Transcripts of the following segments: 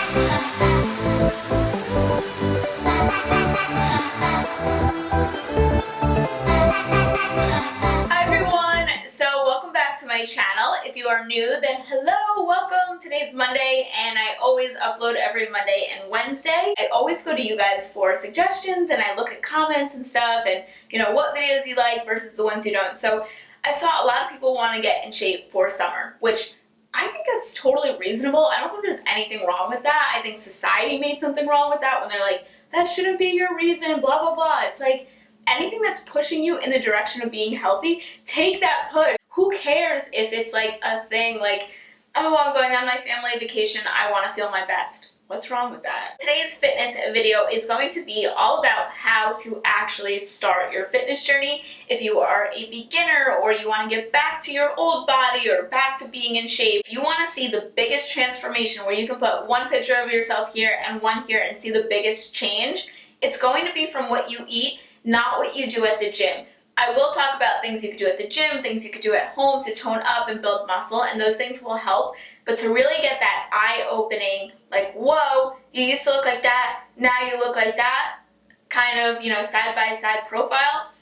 Hi everyone! So welcome back to my channel. If you are new, then hello, welcome. Today's Monday and I always upload every Monday and Wednesday. I always go to you guys for suggestions and I look at comments and stuff and what videos you like versus the ones you don't. So I saw a lot of people want to get in shape for summer, which I think that's totally reasonable. I don't think there's anything wrong with that. I think society made something wrong with that when they're like, that shouldn't be your reason, blah, blah, blah. It's like, anything that's pushing you in the direction of being healthy, take that push. Who cares if it's like a thing like, oh, I'm going on my family vacation, I want to feel my best. What's wrong with that? Today's fitness video is going to be all about how to actually start your fitness journey. If you are a beginner or you want to get back to your old body or back to being in shape, if you want to see the biggest transformation where you can put one picture of yourself here and one here and see the biggest change, it's going to be from what you eat, not what you do at the gym. I will talk about things you could do at the gym, things you could do at home to tone up and build muscle, and those things will help. But to really get that eye-opening, like, whoa, you used to look like that, now you look like that, kind of, side-by-side profile,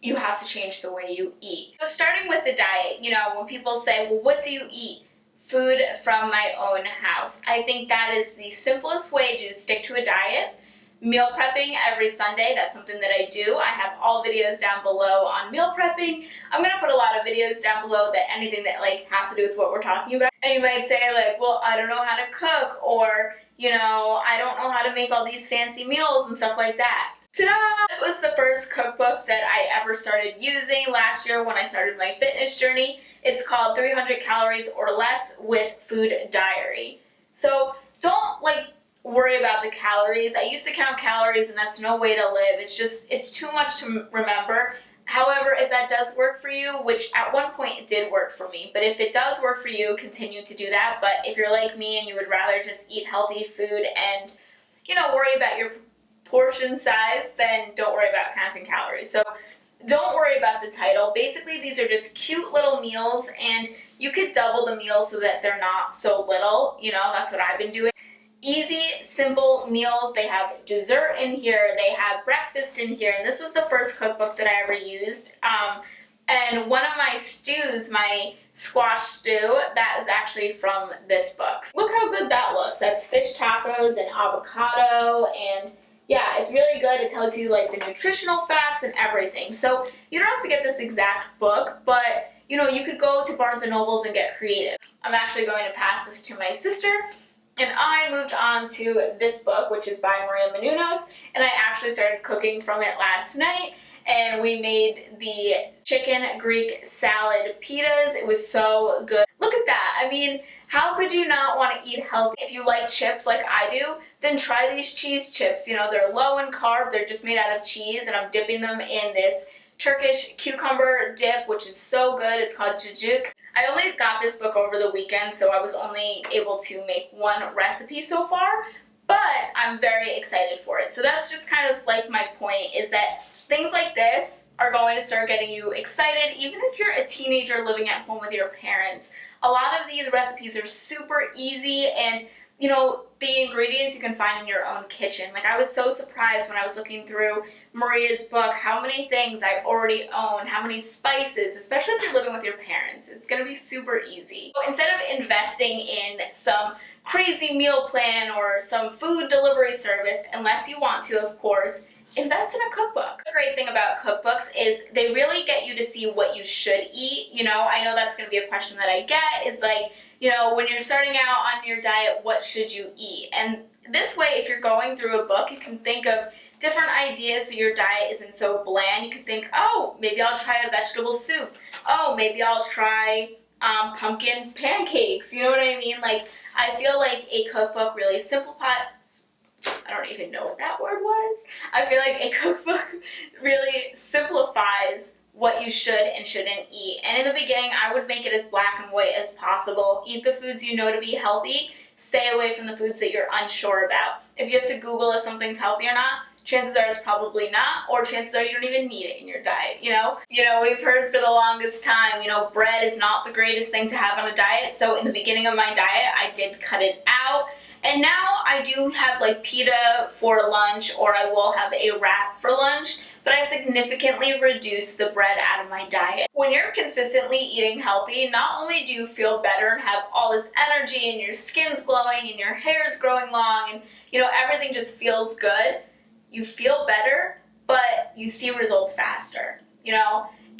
you have to change the way you eat. So starting with the diet, when people say, well, what do you eat? Food from my own house. I think that is the simplest way to stick to a diet. Meal prepping every Sunday, that's something that I do. I have all videos down below on meal prepping. I'm going to put a lot of videos down below that anything that has to do with what we're talking about. And you might say well, I don't know how to cook, or, I don't know how to make all these fancy meals and stuff like that. Ta-da! This was the first cookbook that I ever started using last year when I started my fitness journey. It's called 300 Calories or Less with Food Diary. So don't worry about the calories. I used to count calories and that's no way to live. It's too much to remember. However, if that does work for you, which at one point it did work for me, but if it does work for you, continue to do that. But if you're like me and you would rather just eat healthy food and, worry about your portion size, then don't worry about counting calories. So don't worry about the title. Basically, these are just cute little meals and you could double the meals so that they're not so little. That's what I've been doing. Easy, simple meals. They have dessert in here, they have breakfast in here, and this was the first cookbook that I ever used. And one of my stews, my squash stew, that is actually from this book. Look how good that looks. That's fish tacos and avocado, and yeah, it's really good. It tells you the nutritional facts and everything. So you don't have to get this exact book, but you could go to Barnes & Nobles and get creative. I'm actually going to pass this to my sister. And I moved on to this book, which is by Maria Menounos, and I actually started cooking from it last night, and we made the chicken Greek salad pitas. It was so good. Look at that. I mean, how could you not want to eat healthy? If you like chips like I do, then try these cheese chips. They're low in carb, they're just made out of cheese, and I'm dipping them in this Turkish cucumber dip, which is so good. It's called cacık. I only got this book over the weekend, so I was only able to make one recipe so far, but I'm very excited for it. So that's just kind of my point, is that things like this are going to start getting you excited, even if you're a teenager living at home with your parents. A lot of these recipes are super easy, and the ingredients you can find in your own kitchen. I was so surprised when I was looking through Maria's book how many things I already own, how many spices, especially if you're living with your parents. It's going to be super easy. So instead of investing in some crazy meal plan or some food delivery service, unless you want to, of course, invest in a cookbook. The great thing about cookbooks is they really get you to see what you should eat. I know that's going to be a question that I get, is when you're starting out on your diet, what should you eat? And this way, if you're going through a book, you can think of different ideas so your diet isn't so bland. You could think, oh, maybe I'll try a vegetable soup. Oh, maybe I'll try pumpkin pancakes. You know what I mean? I feel like a cookbook really simplifies. I don't even know what that word was. I feel like a cookbook really simplifies what you should and shouldn't eat. And in the beginning, I would make it as black and white as possible. Eat the foods you know to be healthy. Stay away from the foods that you're unsure about. If you have to Google if something's healthy or not, chances are it's probably not, or chances are you don't even need it in your diet, you know? We've heard for the longest time, bread is not the greatest thing to have on a diet, so in the beginning of my diet, I did cut it out, and now I do have like pita for lunch, or I will have a wrap for lunch, but I significantly reduce the bread out of my diet. When you're consistently eating healthy, not only do you feel better and have all this energy and your skin's glowing and your hair's growing long and everything just feels good, you feel better, but you see results faster.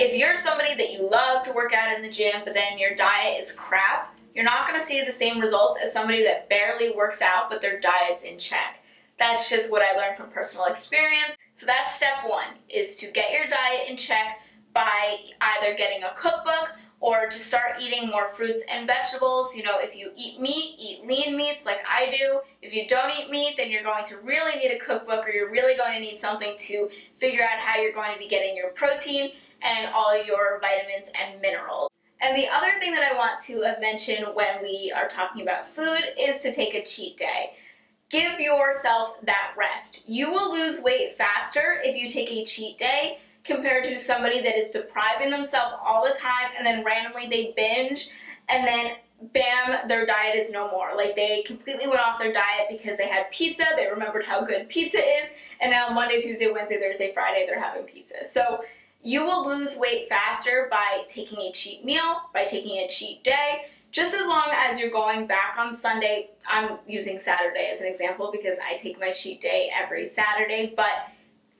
If you're somebody that you love to work out in the gym, but then your diet is crap, you're not going to see the same results as somebody that barely works out, but their diet's in check. That's just what I learned from personal experience. So that's step one, is to get your diet in check by either getting a cookbook or to start eating more fruits and vegetables. If you eat meat, eat lean meats like I do. If you don't eat meat, then you're going to really need a cookbook, or you're really going to need something to figure out how you're going to be getting your protein and all your vitamins and minerals. And the other thing that I want to mention when we are talking about food is to take a cheat day. Give yourself that rest. You will lose weight faster if you take a cheat day compared to somebody that is depriving themselves all the time and then randomly they binge and then bam, their diet is no more. Like they completely went off their diet because they had pizza, they remembered how good pizza is, and now Monday, Tuesday, Wednesday, Thursday, Friday, they're having pizza. So you will lose weight faster by taking a cheat meal, by taking a cheat day, just as long as you're going back on Sunday. I'm using Saturday as an example because I take my cheat day every Saturday, but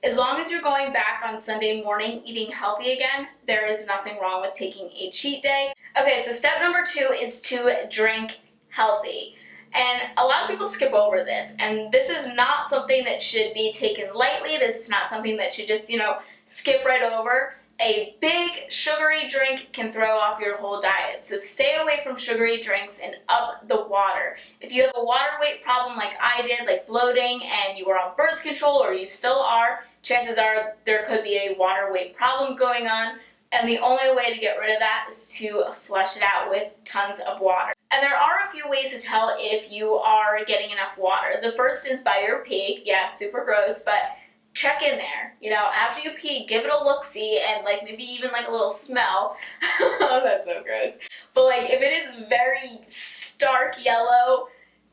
as long as you're going back on Sunday morning eating healthy again, there is nothing wrong with taking a cheat day. Okay, so step number 2 is to drink healthy. And a lot of people skip over this, and this is not something that should be taken lightly. This is not something that should just, skip right over. A big sugary drink can throw off your whole diet, so stay away from sugary drinks and up the water. If you have a water weight problem like I did, like bloating, and you were on birth control, or you still are, chances are there could be a water weight problem going on, and the only way to get rid of that is to flush it out with tons of water. And there are a few ways to tell if you are getting enough water. The first is by your pee. Yeah, super gross, but check in there. After you pee, give it a look-see and maybe even a little smell. Oh, that's so gross. But if it is very stark yellow,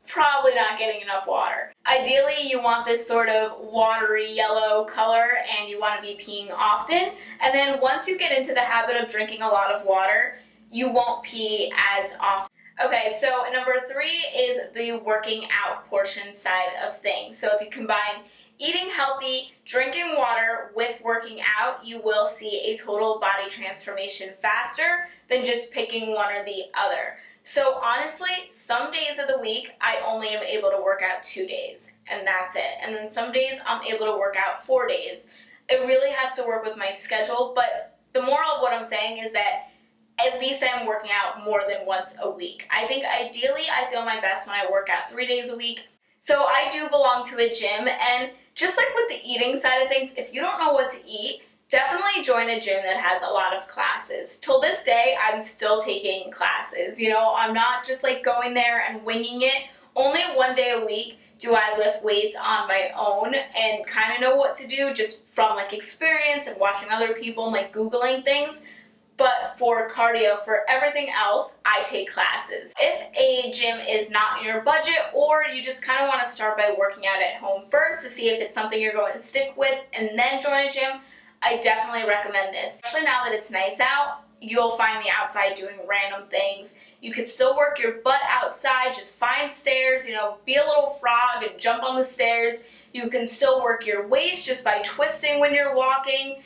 probably not getting enough water. Ideally, you want this sort of watery yellow color and you want to be peeing often. And then once you get into the habit of drinking a lot of water, you won't pee as often. Okay, so number 3 is the working out portion side of things. So if you combine eating healthy, drinking water with working out, you will see a total body transformation faster than just picking one or the other. So honestly, some days of the week, I only am able to work out 2 days, and that's it. And then some days I'm able to work out 4 days. It really has to work with my schedule, but the moral of what I'm saying is that at least I'm working out more than once a week. I think ideally I feel my best when I work out 3 days a week. So I do belong to a gym, and just like with the eating side of things, if you don't know what to eat, definitely join a gym that has a lot of classes. Till this day, I'm still taking classes. I'm not just going there and winging it. Only 1 day a week do I lift weights on my own and kind of know what to do just from experience and watching other people and Googling things. But for cardio, for everything else, I take classes. If a gym is not in your budget, or you just kind of want to start by working out at home first to see if it's something you're going to stick with and then join a gym, I definitely recommend this. Especially now that it's nice out, you'll find me outside doing random things. You could still work your butt outside, just find stairs, be a little frog and jump on the stairs. You can still work your waist just by twisting when you're walking.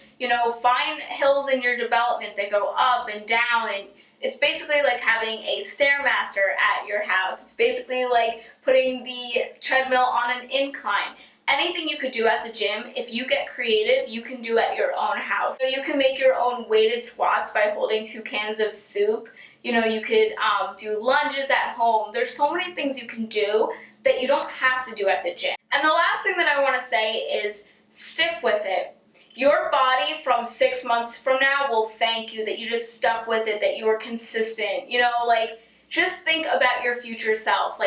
Find hills in your development that go up and down, and it's basically like having a Stairmaster at your house. It's basically like putting the treadmill on an incline. Anything you could do at the gym, if you get creative, you can do at your own house. So you can make your own weighted squats by holding 2 cans of soup. You could do lunges at home. There's so many things you can do that you don't have to do at the gym. And the last thing that I want to say is stick with it. Your body from 6 months from now will thank you that you just stuck with it, that you were consistent. Just think about your future self.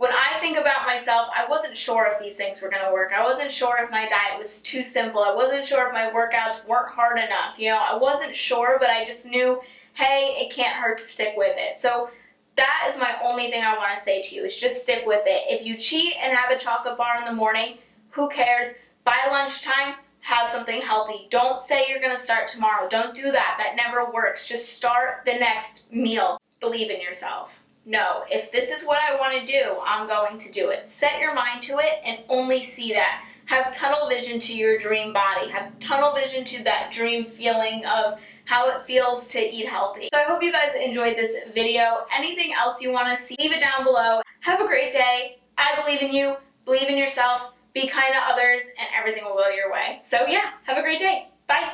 When I think about myself, I wasn't sure if these things were going to work. I wasn't sure if my diet was too simple. I wasn't sure if my workouts weren't hard enough. You know, I wasn't sure, but I just knew, hey, it can't hurt to stick with it. So that is my only thing I want to say to you, is just stick with it. If you cheat and have a chocolate bar in the morning, who cares? By lunchtime, have something healthy. Don't say you're going to start tomorrow. Don't do that. That never works. Just start the next meal. Believe in yourself. No, if this is what I want to do, I'm going to do it. Set your mind to it and only see that. Have tunnel vision to your dream body. Have tunnel vision to that dream feeling of how it feels to eat healthy. So I hope you guys enjoyed this video. Anything else you want to see, leave it down below. Have a great day. I believe in you. Believe in yourself. Be kind to others, and everything will go your way. So yeah, have a great day. Bye.